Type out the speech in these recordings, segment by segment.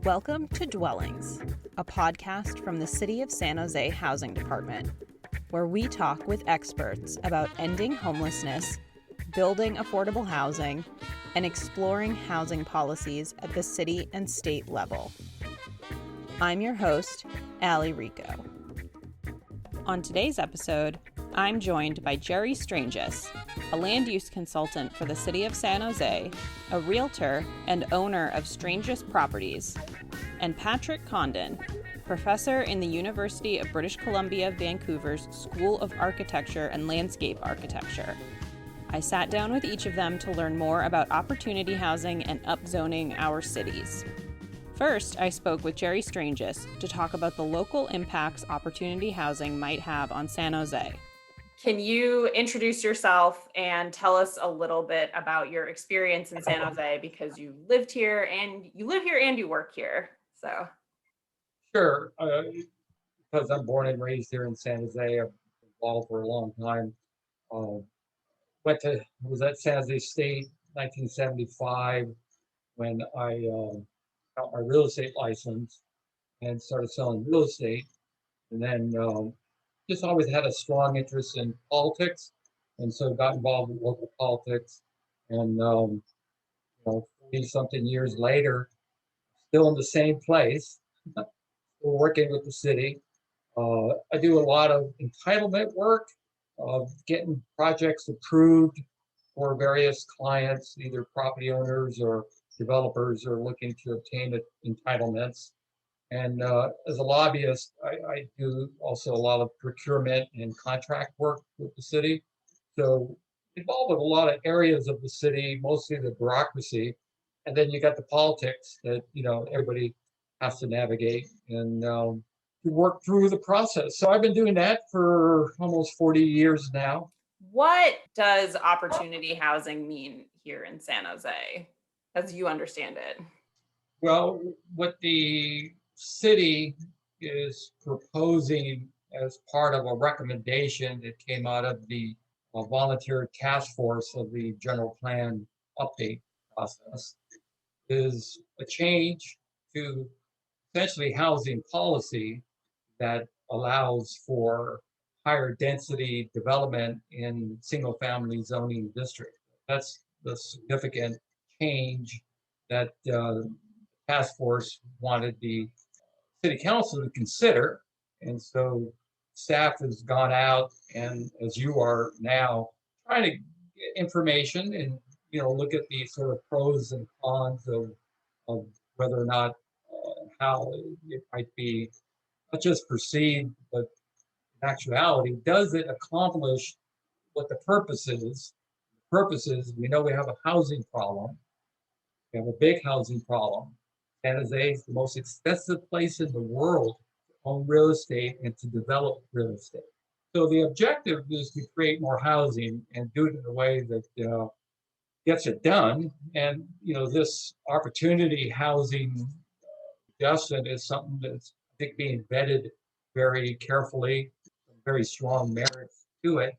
Welcome to Dwellings, a podcast from the City of San Jose Housing Department, where we talk with experts about ending homelessness, building affordable housing, and exploring housing policies at the city and state level. I'm your host, Allie Rico. On today's episode, I'm joined by Jerry Stranges, a land use consultant for the City of San Jose, a realtor and owner of Stranges Properties, and Patrick Condon, professor in the University of British Columbia, Vancouver's School of Architecture and Landscape Architecture. I sat down with each of them to learn more about opportunity housing and upzoning our cities. First, I spoke with Jerry Stranges to talk about the local impacts opportunity housing might have on San Jose. Can you introduce yourself and tell us a little bit about your experience in San Jose, because you live here and you work here? So, sure. Because I'm born and raised here in San Jose, I've been involved for a long time. Was at San Jose State 1975 when I got my real estate license and started selling real estate, and then just always had a strong interest in politics, and so got involved in local politics. And 40-something years later, still in the same place, still working with the city. I do a lot of entitlement work, getting projects approved for various clients, either property owners or developers are looking to obtain entitlements. And as a lobbyist, I do also a lot of procurement and contract work with the city. So involved with a lot of areas of the city, mostly the bureaucracy. And then you got the politics that, everybody has to navigate and to work through the process. So I've been doing that for almost 40 years now. what does opportunity housing mean here in San Jose, as you understand it? Well, what the city is proposing as part of a recommendation that came out of the volunteer task force of the general plan update process is a change to essentially housing policy that allows for higher density development in single family zoning districts. That's the significant change that task force wanted the city council to consider. And so staff has gone out and, as you are now, trying to get information and look at the sort of pros and cons of whether or not how it might be not just perceived, but in actuality, does it accomplish what the purpose is? The purpose is, we know we have a housing problem. We have a big housing problem. San Jose is the most expensive place in the world to own real estate and to develop real estate. So the objective is to create more housing and do it in a way that gets it done. And this opportunity housing suggestion is something that's, I think, being vetted very carefully, very strong merits to it,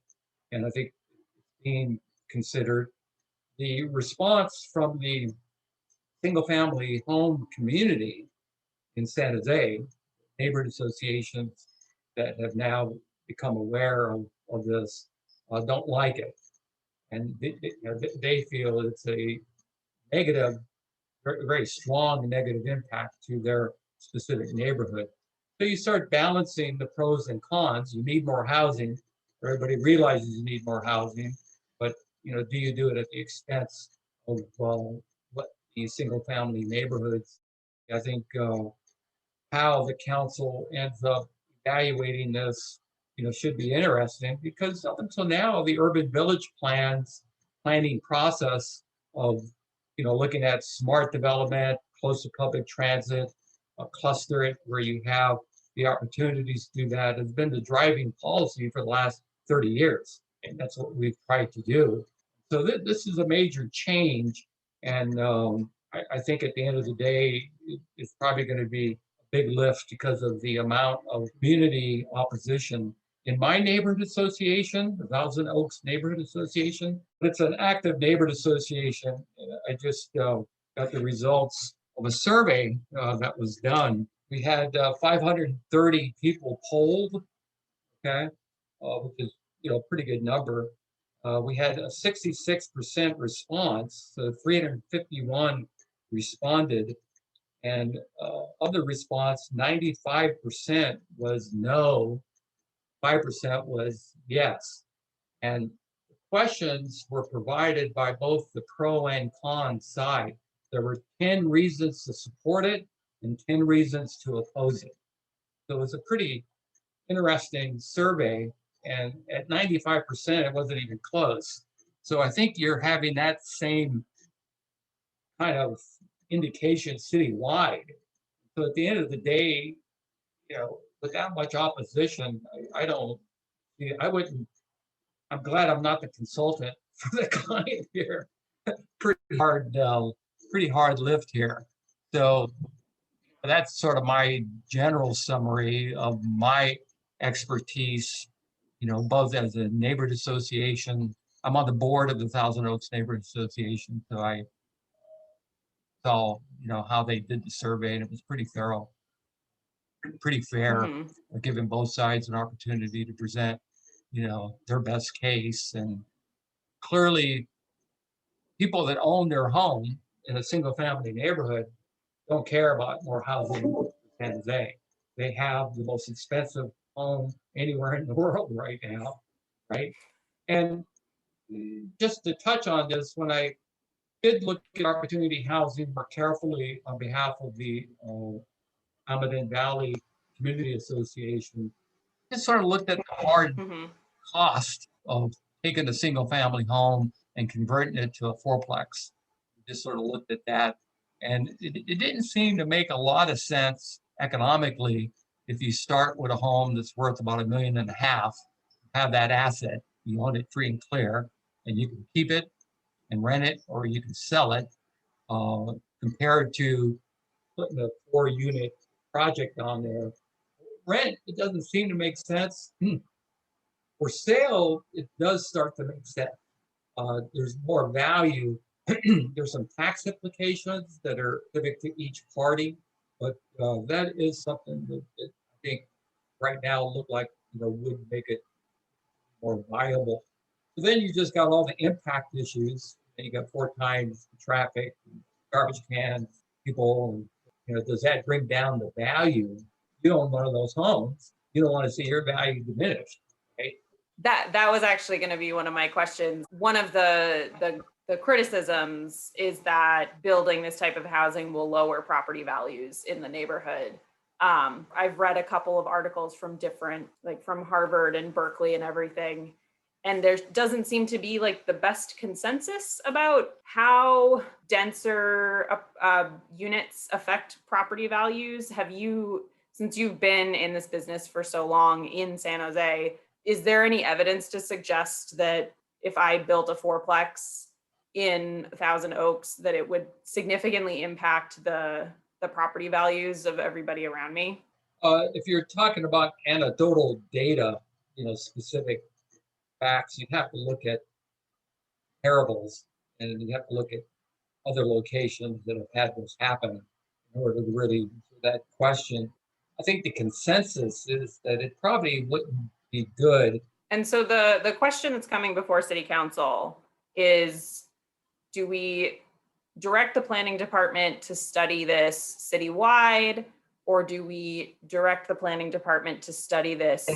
and I think it's being considered. The response from the single-family home community in San Jose, neighborhood associations that have now become aware of this, don't like it. And they feel it's a negative, very, very strong negative impact to their specific neighborhood. So you start balancing the pros and cons. You need more housing. Everybody realizes you need more housing, but do you do it at the expense of what the single-family neighborhoods? I think how the council ends up evaluating this, should be interesting, because up until now, the urban village planning process of, looking at smart development, close to public transit, cluster it where you have the opportunities to do that, has been the driving policy for the last 30 years. And that's what we've tried to do. So this is a major change. And I think at the end of the day, it's probably going to be a big lift because of the amount of community opposition. In my neighborhood association, the Thousand Oaks Neighborhood Association, it's an active neighborhood association. I just got the results of a survey that was done. We had 530 people polled, okay, which is a pretty good number. We had a 66% response, so 351 responded, and of the response, 95% was no, 5% was yes. And questions were provided by both the pro and con side. There were 10 reasons to support it and 10 reasons to oppose it. So it was a pretty interesting survey. And at 95%, it wasn't even close. So I think you're having that same kind of indication citywide. So at the end of the day, with that much opposition, I wouldn't, I'm glad I'm not the consultant for the client here. Pretty hard lift here. So that's sort of my general summary of my expertise, both as a neighborhood association. I'm on the board of the Thousand Oaks Neighborhood Association, so I saw, how they did the survey, and it was pretty thorough, pretty fair, giving both sides an opportunity to present, their best case. And clearly, people that own their home in a single-family neighborhood don't care about more housing in San Jose. They have the most expensive home anywhere in the world right now, right? And just to touch on this, when I did look at opportunity housing more carefully on behalf of the Almaden Valley Community Association, just sort of looked at the hard cost of taking a single family home and converting it to a fourplex. Just sort of looked at that. And it didn't seem to make a lot of sense economically if you start with a home that's worth about $1.5 million, have that asset, you own it free and clear, and you can keep it and rent it, or you can sell it, compared to putting a 4-unit project on there. Rent, it doesn't seem to make sense. For sale, it does start to make sense. There's more value. There's some tax implications that are specific to each party, but that is something that I think right now look like would make it more viable. So then you just got all the impact issues, and you got 4 times the traffic, garbage cans, people, and does that bring down the value? You own one of those homes, you don't want to see your value diminished, right? That was actually going to be one of my questions. One of the criticisms is that building this type of housing will lower property values in the neighborhood. I've read a couple of articles from different, like from Harvard and Berkeley and everything, and there doesn't seem to be like the best consensus about how denser units affect property values. Since you've been in this business for so long in San Jose, is there any evidence to suggest that if I built a fourplex in Thousand Oaks, that it would significantly impact the property values of everybody around me? If you're talking about anecdotal data, specific facts, you'd have to look at comparables, and you have to look at other locations that have had this happen in order to really answer that question. I think the consensus is that it probably wouldn't be good. And so the question that's coming before City Council is, do we direct the planning department to study this citywide, or do we direct the planning department to study this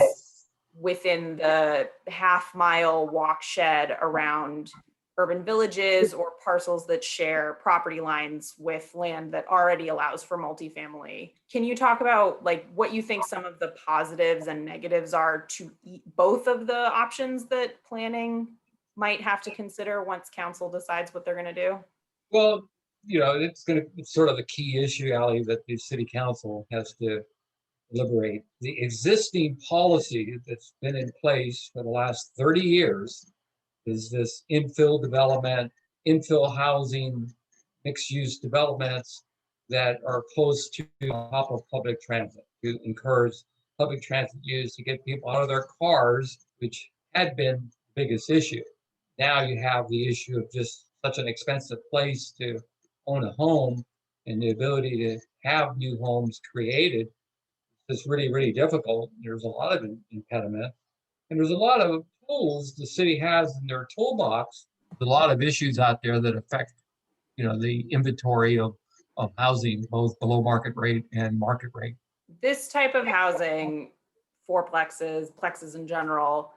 within the half-mile walk shed around urban villages or parcels that share property lines with land that already allows for multifamily? Can you talk about like what you think some of the positives and negatives are to both of the options that planning might have to consider once council decides what they're going to do? Well, it's sort of the key issue, Allie, that the city council has to deliberate. The existing policy that's been in place for the last 30 years is this infill development, infill housing, mixed-use developments that are close to the top of public transit, to encourage public transit use, to get people out of their cars, which had been the biggest issue. Now you have the issue of just such an expensive place to own a home and the ability to have new homes created is really, really difficult. There's a lot of impediment, and there's a lot of tools the city has in their toolbox. There's a lot of issues out there that affect, the inventory of housing, both below market rate and market rate. This type of housing, fourplexes, plexes in general,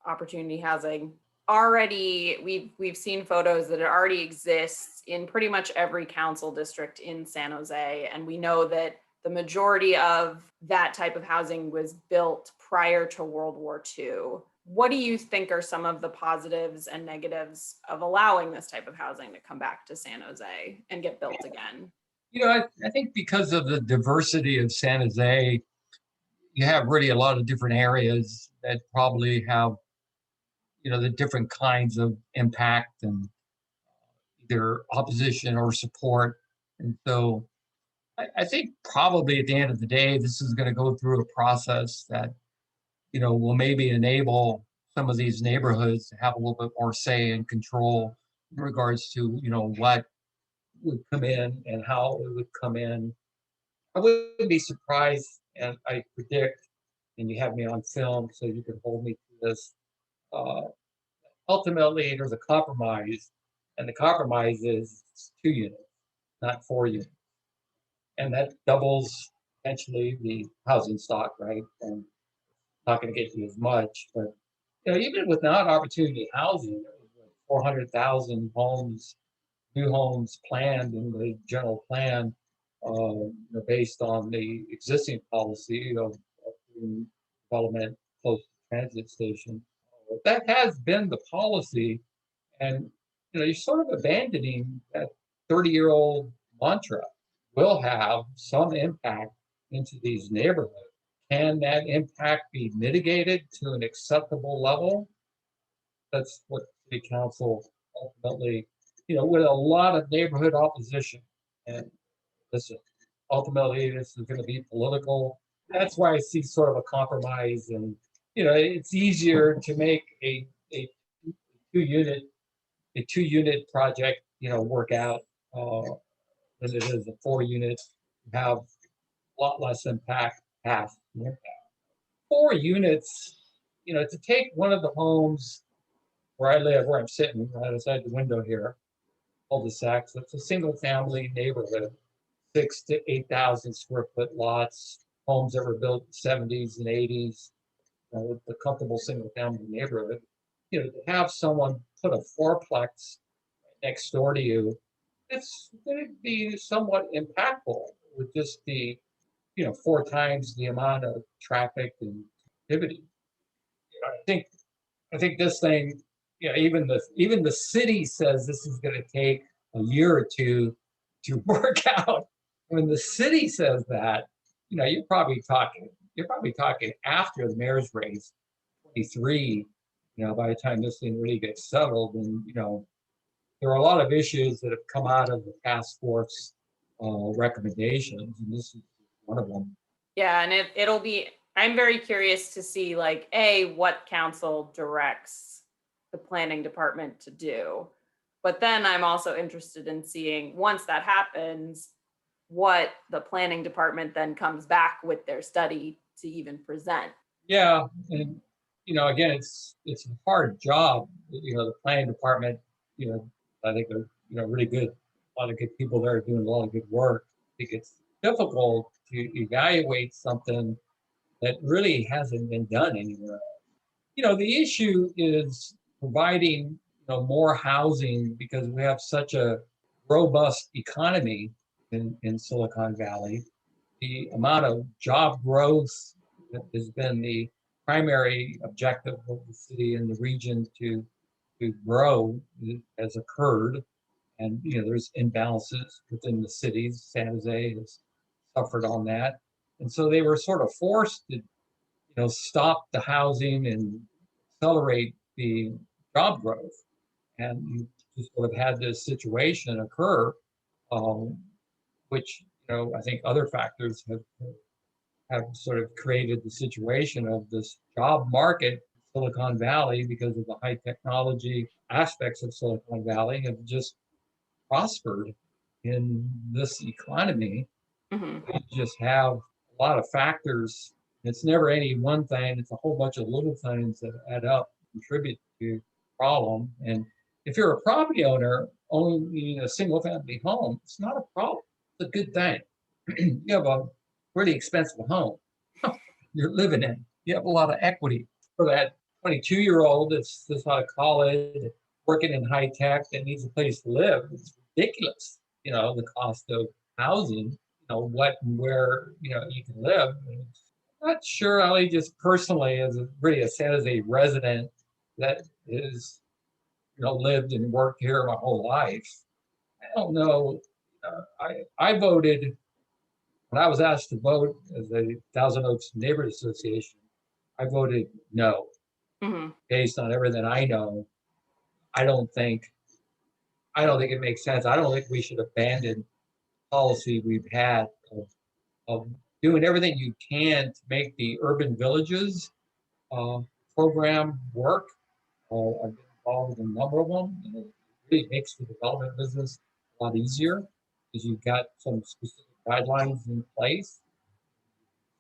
opportunity housing, already we've seen photos that it already exists in pretty much every council district in San Jose, and we know that the majority of that type of housing was built prior to World War II. What do you think are some of the positives and negatives of allowing this type of housing to come back to San Jose and get built again? I think because of the diversity of San Jose, you have really a lot of different areas that probably have, the different kinds of impact and either opposition or support. And so I think probably at the end of the day, this is going to go through a process that, will maybe enable some of these neighborhoods to have a little bit more say and control in regards to, what would come in and how it would come in. I wouldn't be surprised, and I predict, and you have me on film, so you can hold me to this. Ultimately, there's a compromise, and the compromise is 2 units, not 4 units, and that doubles potentially the housing stock, right? And not going to get you as much, but even without opportunity housing, there's like 400,000 homes, new homes planned in the general plan, based on the existing policy of development close to transit station. That has been the policy, and you're sort of abandoning that 30-year-old mantra. Will have some impact into these neighborhoods. Can that impact be mitigated to an acceptable level? That's what the council ultimately, with a lot of neighborhood opposition. And listen, ultimately, this is going to be political. That's why I see sort of a compromise, and it's easier to make a two unit project, work out than it is a 4 unit. Have a lot less impact, half the impact. 4 units, to take one of the homes where I live, where I'm sitting right outside the window here, cul-de-sacs. It's a single family neighborhood, 6,000 to 8,000 square foot lots, homes that were built in the 70s and 80s, with a comfortable single family neighborhood. To have someone put a fourplex next door to you, it's going to be somewhat impactful with just the 4 times the amount of traffic and activity. I think this thing, even the city says this is going to take a year or two to work out. When the city says that, you're probably talking after the mayor's race, 23. By the time this thing really gets settled, and there are a lot of issues that have come out of the task force recommendations, and this is one of them. Yeah, and it'll be, I'm very curious to see what council directs the planning department to do. But then I'm also interested in seeing, once that happens, what the planning department then comes back with their study to even present. Yeah, and again, it's a hard job. The planning department, I think they're really good. A lot of good people there doing a lot of good work. I think it's difficult to evaluate something that really hasn't been done anywhere else. The issue is providing more housing, because we have such a robust economy in Silicon Valley. The amount of job growth has been the primary objective of the city and the region to grow has occurred. And there's imbalances within the cities. San Jose has suffered on that. And so they were sort of forced to stop the housing and accelerate the job growth. And you just sort of had this situation occur, which I think other factors have sort of created the situation of this job market in Silicon Valley, because of the high technology aspects of Silicon Valley have just prospered. in this economy. Hmm. You just have a lot of factors. It's never any one thing. It's a whole bunch of little things that add up, contribute to the problem. And if you're a property owner owning a single family home, it's not a problem. It's a good thing. You have a really expensive home you're living in. You have a lot of equity. For that 22-year-old that's just out of college, working in high tech that needs a place to live, it's ridiculous. The cost of housing, what and where, you can live. And I'm not sure I just personally, as really a San Jose resident that is, lived and worked here my whole life. I don't know. I voted when I was asked to vote as a Thousand Oaks Neighborhood Association. I voted no, Hmm. based on everything I know. I don't think it makes sense. I don't think we should abandon policy we've had of doing everything you can to make the urban villages uh, program work. I've been involved in a number of them, and it really makes the development business a lot easier because you've got some specific guidelines in place,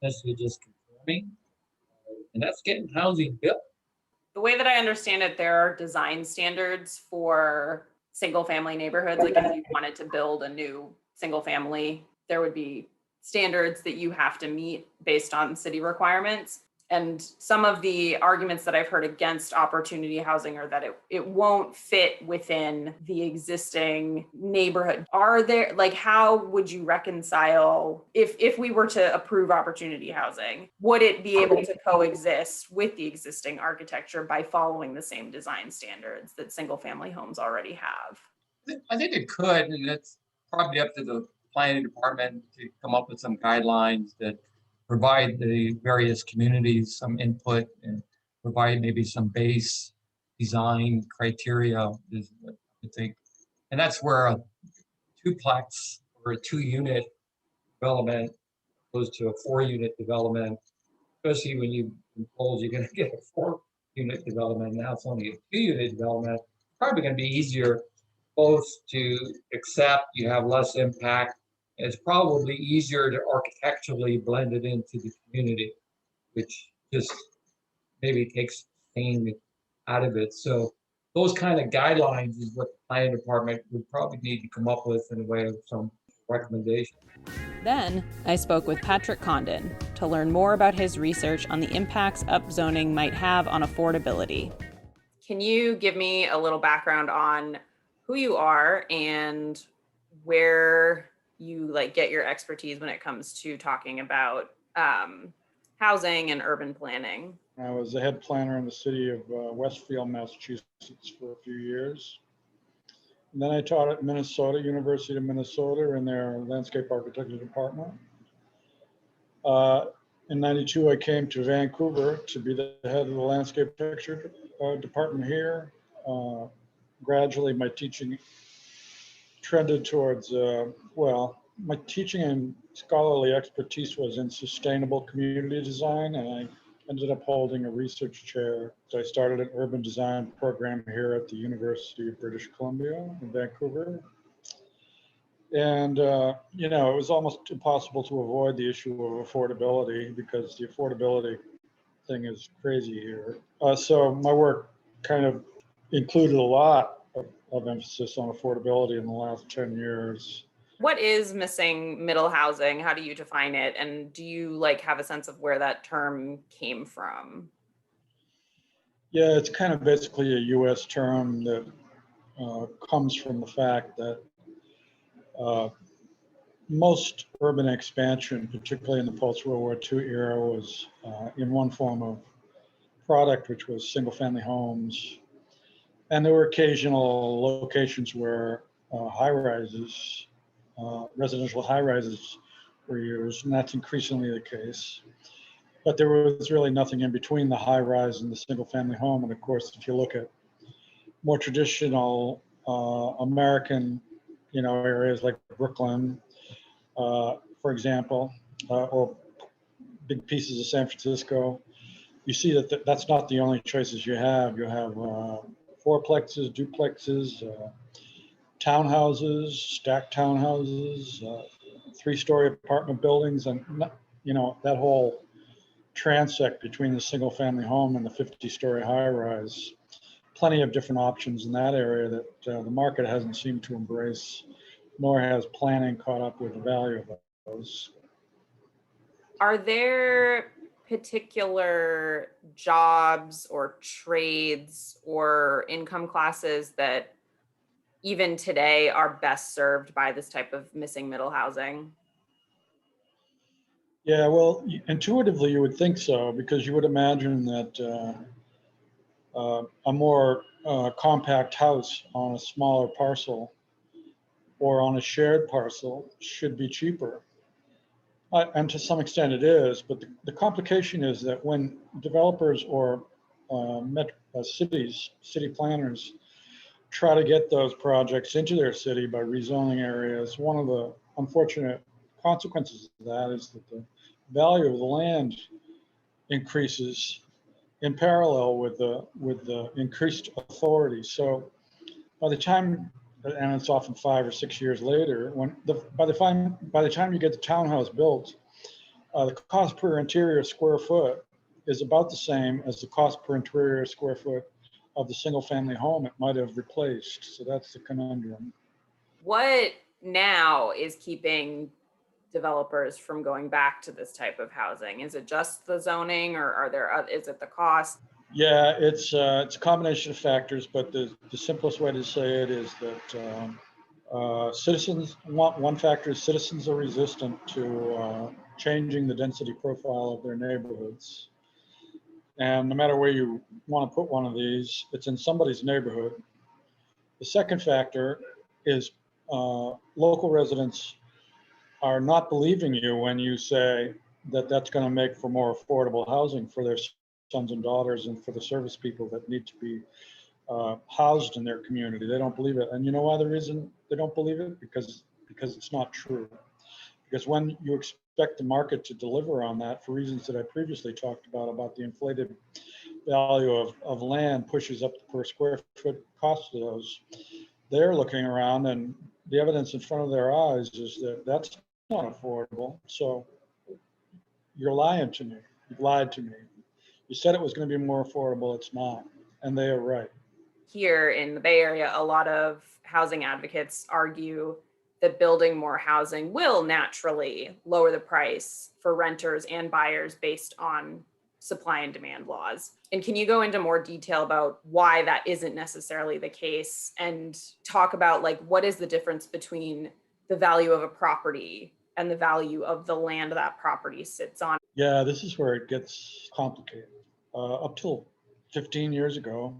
essentially just conforming, and that's getting housing built. The way that I understand it, there are design standards for single family neighborhoods. Like if you wanted to build a new single family, there would be standards that you have to meet based on city requirements. And some of the arguments that I've heard against opportunity housing are that it won't fit within the existing neighborhood. Are there, like, how would you reconcile if we were to approve opportunity housing, would it be able to coexist with the existing architecture by following the same design standards that single family homes already have? I think it could, and it's probably up to the planning department to come up with some guidelines that provide the various communities some input and provide maybe some base design criteria is what I think. And that's where a duplex or a 2-unit development goes to a 4-unit development, especially when you impose you're going to get a 4-unit development. Now it's only a 2-unit development. Probably going to be easier both to accept, you have less impact. It's probably easier to architecturally blend it into the community, which just maybe takes pain out of it. So those kind of guidelines is what the planning department would probably need to come up with in a way of some recommendation. Then I spoke with Patrick Condon to learn more about his research on the impacts upzoning might have on affordability. Can you give me a little background on who you are and where you get your expertise when it comes to talking about housing and urban planning? I was the head planner in the city of Westfield, Massachusetts for a few years. And then I taught at Minnesota, University of Minnesota in their landscape architecture department. In 92, I came to Vancouver to be the head of the landscape architecture department here. Gradually, my teaching trended towards, my teaching and scholarly expertise was in sustainable community design, and I ended up holding a research chair. So I started an urban design program here at the University of British Columbia in Vancouver. And, it was almost impossible to avoid the issue of affordability because the affordability thing is crazy here. So my work kind of included a lot of emphasis on affordability in the last 10 years. What is missing middle housing? How do you define it? And do you have a sense of where that term came from? Yeah, it's kind of basically a US term that comes from the fact that most urban expansion, particularly in the post-World War II era, was in one form of product, which was single-family homes. And there were occasional locations where high-rises, residential high-rises were used, and that's increasingly the case. But there was really nothing in between the high-rise and the single-family home. And of course, if you look at more traditional American, areas like Brooklyn, for example, or big pieces of San Francisco, you see that that's not the only choices you have. You have fourplexes, duplexes, townhouses, stacked townhouses, 3-story apartment buildings, and that whole transect between the single family home and the 50-story high rise. Plenty of different options in that area that the market hasn't seemed to embrace, nor has planning caught up with the value of those. Are there particular jobs or trades or income classes that even today are best served by this type of missing middle housing? Yeah, well, intuitively you would think so, because you would imagine that a more compact house on a smaller parcel or on a shared parcel should be cheaper. And to some extent it is, but the complication is that when developers or city planners try to get those projects into their city by rezoning areas, one of the unfortunate consequences of that is that the value of the land increases in parallel with the increased authority. So by the time, and it's often 5 or 6 years later, by the time you get the townhouse built, the cost per interior square foot is about the same as the cost per interior square foot of the single family home it might have replaced. So that's the conundrum. What now is keeping developers from going back to this type of housing? Is it just the zoning, or is it the cost? Yeah, it's a combination of factors, but the simplest way to say it is that one factor is citizens are resistant to changing the density profile of their neighborhoods. And no matter where you want to put one of these, it's in somebody's neighborhood. The second factor is local residents are not believing you when you say that that's going to make for more affordable housing for their sons and daughters and for the service people that need to be housed in their community. They don't believe it. And you know why the reason they don't believe it? Because it's not true. Because when you expect the market to deliver on that, for reasons that I previously talked about the inflated value of land pushes up the per square foot cost of those, they're looking around and the evidence in front of their eyes is that that's not affordable. So you're lying to me. You've lied to me. You said it was going to be more affordable. It's not. And they are right. Here in the Bay Area, a lot of housing advocates argue that building more housing will naturally lower the price for renters and buyers based on supply and demand laws. And can you go into more detail about why that isn't necessarily the case, and talk about like what is the difference between the value of a property and the value of the land that property sits on? Yeah, this is where it gets complicated. Up till 15 years ago,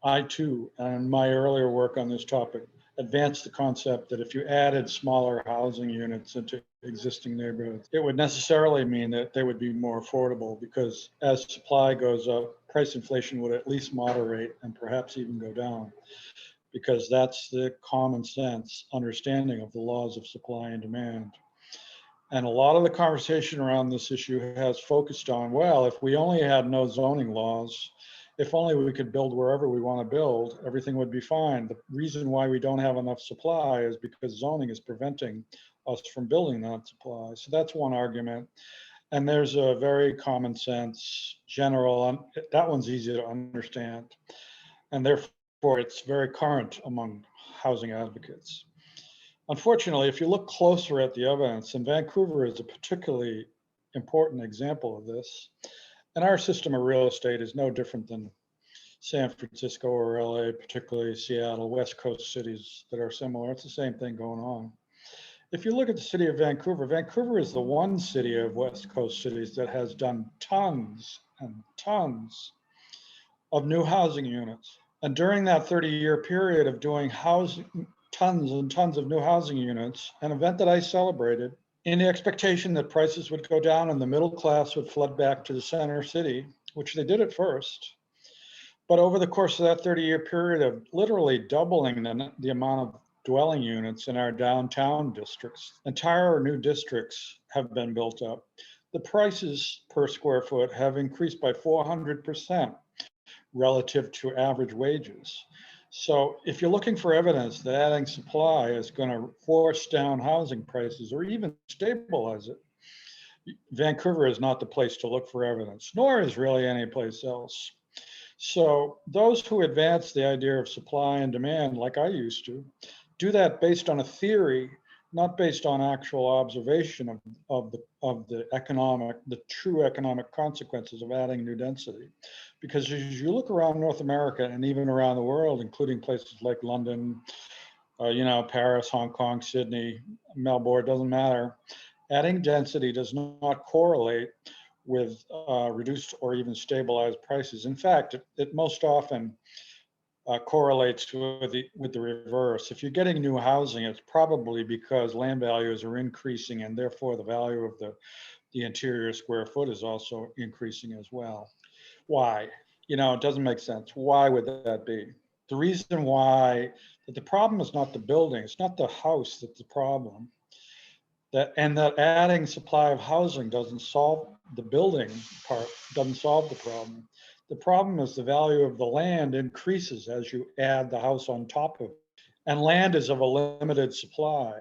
I too, and my earlier work on this topic, advanced the concept that if you added smaller housing units into existing neighborhoods, it would necessarily mean that they would be more affordable, because as supply goes up, price inflation would at least moderate and perhaps even go down, because that's the common sense understanding of the laws of supply and demand. And a lot of the conversation around this issue has focused on, well, if we only had no zoning laws, if only we could build wherever we want to build, everything would be fine. The reason why we don't have enough supply is because zoning is preventing us from building that supply. So that's one argument. And there's a very common sense, general, that one's easy to understand. And therefore it's very current among housing advocates. Unfortunately, if you look closer at the evidence, and Vancouver is a particularly important example of this, and our system of real estate is no different than San Francisco or LA, particularly Seattle, West Coast cities that are similar. It's the same thing going on. If you look at the city of Vancouver, Vancouver is the one city of West Coast cities that has done tons and tons of new housing units. And during that 30-year period of doing tons and tons of new housing units, an event that I celebrated in the expectation that prices would go down and the middle class would flood back to the center city, which they did at first. But over the course of that 30-year period of literally doubling the amount of dwelling units in our downtown districts, entire new districts have been built up. The prices per square foot have increased by 400% relative to average wages. So if you're looking for evidence that adding supply is going to force down housing prices or even stabilize it, Vancouver is not the place to look for evidence, nor is really any place else. So those who advance the idea of supply and demand, like I used to, do that based on a theory, not based on actual observation of the true economic consequences of adding new density. Because as you look around North America and even around the world, including places like London, Paris, Hong Kong, Sydney, Melbourne, doesn't matter. Adding density does not correlate with reduced or even stabilized prices. In fact, it most often correlates with the reverse. If you're getting new housing, it's probably because land values are increasing and therefore the value of the interior square foot is also increasing as well. Why? It doesn't make sense. Why would that be? The reason why, that the problem is not the building, it's not the house that's the problem. That adding supply of housing doesn't solve the building part, doesn't solve the problem. The problem is the value of the land increases as you add the house on top of it. And land is of a limited supply.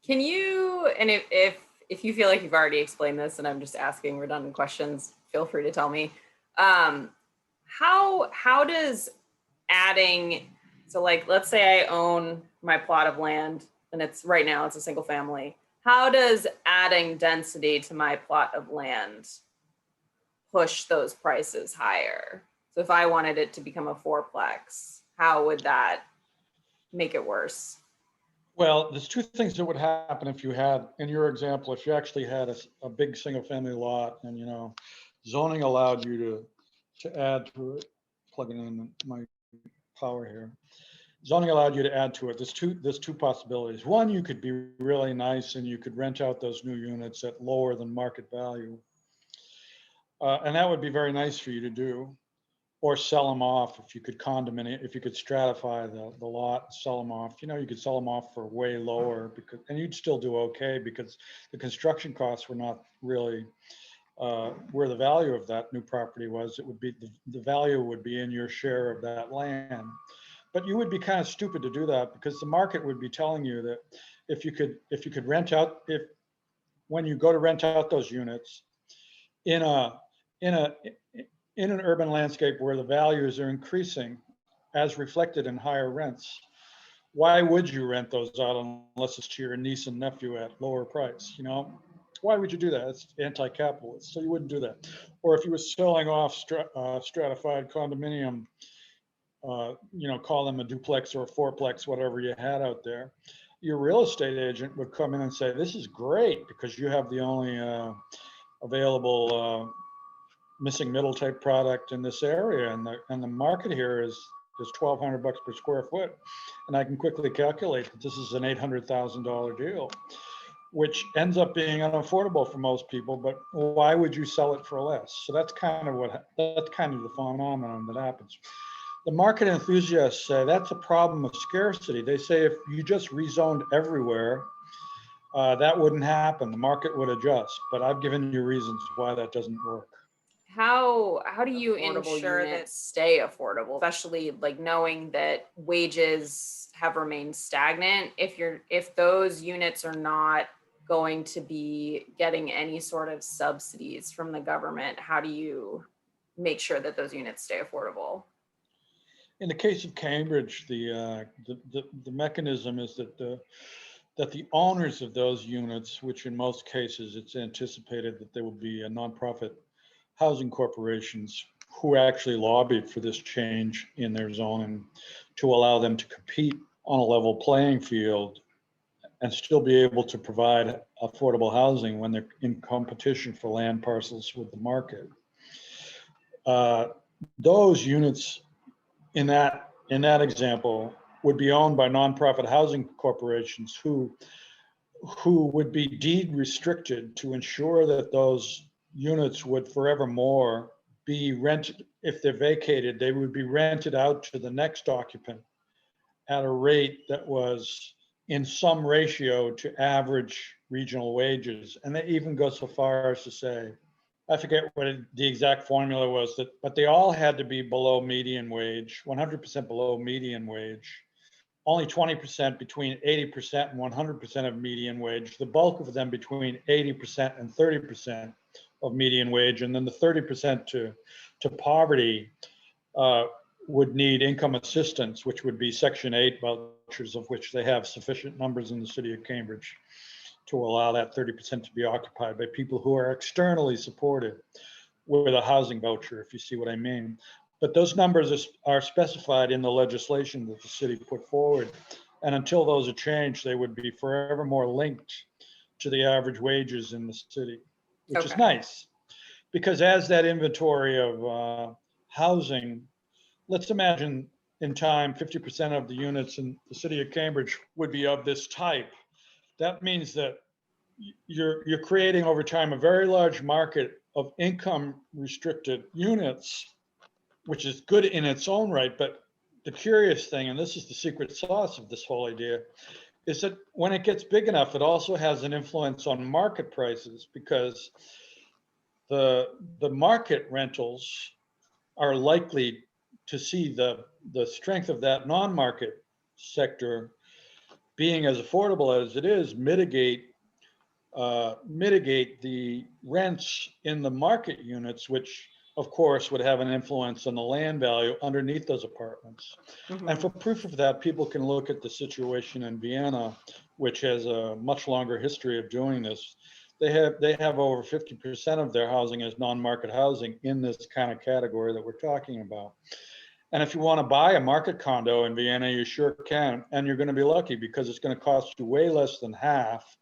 Can you, and if you feel like you've already explained this and I'm just asking redundant questions, feel free to tell me. How does adding, so like, let's say I own my plot of land and right now it's a single family. How does adding density to my plot of land push those prices higher? So if I wanted it to become a fourplex, how would that make it worse? Well, there's two things that would happen if you had, in your example, if you actually had a big single family lot and, zoning allowed you to add to it, plugging in my power here. Zoning allowed you to add to it. There's two possibilities. One, you could be really nice and you could rent out those new units at lower than market value. And that would be very nice for you to do, or sell them off if you could condominium, if you could stratify the lot, sell them off. You could sell them off for way lower and you'd still do okay because the construction costs were not really where the value of that new property was. It would be the value would be in your share of that land. But you would be kind of stupid to do that because the market would be telling you that if you could rent out, when you go to rent out those units in an urban landscape where the values are increasing as reflected in higher rents, why would you rent those out unless it's to your niece and nephew at lower price? Why would you do that? It's anti-capitalist, so you wouldn't do that. Or if you were selling off stratified condominium, call them a duplex or a fourplex, whatever you had out there, your real estate agent would come in and say, this is great because you have the only available missing middle type product in this area, and the market here is $1,200 per square foot, and I can quickly calculate that this is an $800,000 deal, which ends up being unaffordable for most people. But why would you sell it for less? So that's kind of the phenomenon that happens. The market enthusiasts say that's a problem of scarcity. They say if you just rezoned everywhere, that wouldn't happen. The market would adjust. But I've given you reasons why that doesn't work. How do you ensure that stay affordable, especially like knowing that wages have remained stagnant? If those units are not going to be getting any sort of subsidies from the government, how do you make sure that those units stay affordable? In the case of Cambridge, the mechanism is that the owners of those units, which in most cases it's anticipated that there will be a nonprofit housing corporations who actually lobbied for this change in their zoning to allow them to compete on a level playing field and still be able to provide affordable housing when they're in competition for land parcels with the market. Those units in that example would be owned by nonprofit housing corporations who would be deed restricted to ensure that those units would forevermore be rented. If they're vacated, they would be rented out to the next occupant at a rate that was in some ratio to average regional wages. And they even go so far as to say I forget what the exact formula was, but they all had to be below median wage, 100% below median wage. Only 20% between 80% and 100% of median wage. The bulk of them between 80% and 30% of median wage, and then the 30% to poverty would need income assistance, which would be Section 8 vouchers, of which they have sufficient numbers in the city of Cambridge to allow that 30% to be occupied by people who are externally supported with a housing voucher, if you see what I mean. But those numbers are specified in the legislation that the city put forward. And until those are changed, they would be forevermore linked to the average wages in the city, which is nice. Because as that inventory of housing, let's imagine in time, 50% of the units in the city of Cambridge would be of this type. That means that you're creating over time a very large market of income restricted units, which is good in its own right. But the curious thing, and this is the secret sauce of this whole idea, is that when it gets big enough, it also has an influence on market prices, because the market rentals are likely to see the strength of that non-market sector being as affordable as it is, mitigate the rents in the market units, which of course would have an influence on the land value underneath those apartments. Mm-hmm. And for proof of that, people can look at the situation in Vienna, which has a much longer history of doing this. They have over 50% of their housing as non-market housing in this kind of category that we're talking about. And if you want to buy a market condo in Vienna, you sure can. And you're going to be lucky, because it's going to cost you way less than half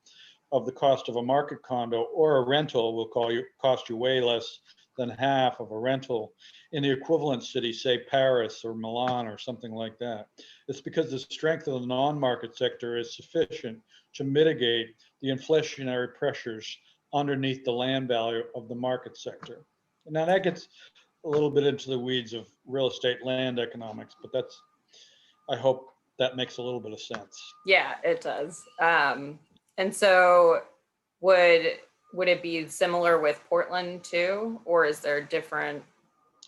of the cost of a market condo, or a rental will cost you way less than half of a rental in the equivalent city, say Paris or Milan or something like that. It's because the strength of the non-market sector is sufficient to mitigate the inflationary pressures underneath the land value of the market sector. Now that gets a little bit into the weeds of real estate land economics, but I hope that makes a little bit of sense. Yeah, it does. And so would it be similar with Portland too, or is there different?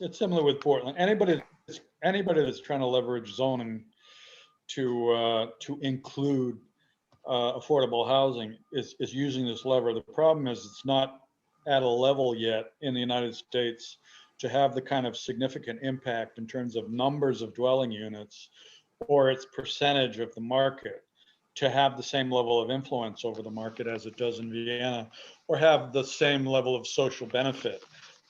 It's similar with Portland. Anybody that's trying to leverage zoning to include affordable housing is using this lever. The problem is it's not at a level yet in the United States to have the kind of significant impact in terms of numbers of dwelling units or its percentage of the market to have the same level of influence over the market as it does in Vienna, or have the same level of social benefit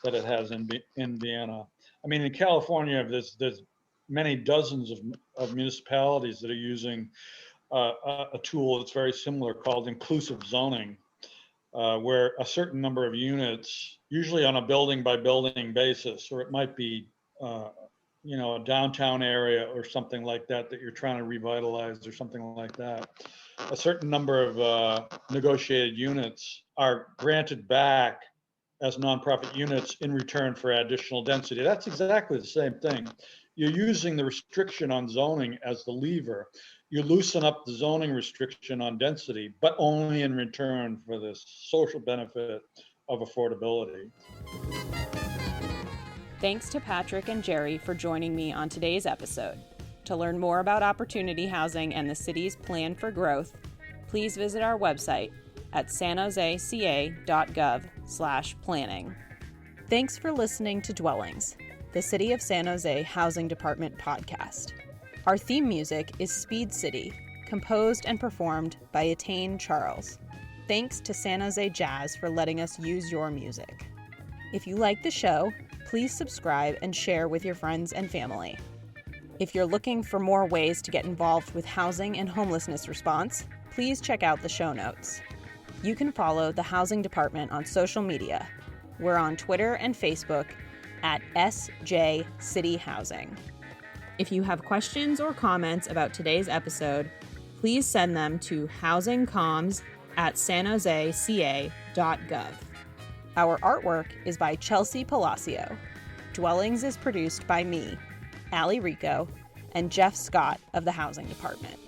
that it has in Vienna. I mean, in California, there's many dozens of municipalities that are using a tool that's very similar called inclusive zoning, where a certain number of units, usually on a building by building basis, or it might be a downtown area or something like that you're trying to revitalize or something like that. A certain number of negotiated units are granted back as nonprofit units in return for additional density. That's exactly the same thing. You're using the restriction on zoning as the lever. You loosen up the zoning restriction on density, but only in return for this social benefit of affordability. Thanks to Patrick and Jerry for joining me on today's episode. To learn more about Opportunity Housing and the city's plan for growth, please visit our website at sanjoseca.gov/planning. Thanks for listening to Dwellings, the City of San Jose Housing Department podcast. Our theme music is Speed City, composed and performed by Attain Charles. Thanks to San Jose Jazz for letting us use your music. If you like the show, please subscribe and share with your friends and family. If you're looking for more ways to get involved with housing and homelessness response, please check out the show notes. You can follow the Housing Department on social media. We're on Twitter and Facebook at SJ City Housing. If you have questions or comments about today's episode, please send them to housingcoms@sanjoseca.gov. Our artwork is by Chelsea Palacio. Dwellings is produced by me, Allie Rico, and Jeff Scott of the Housing Department.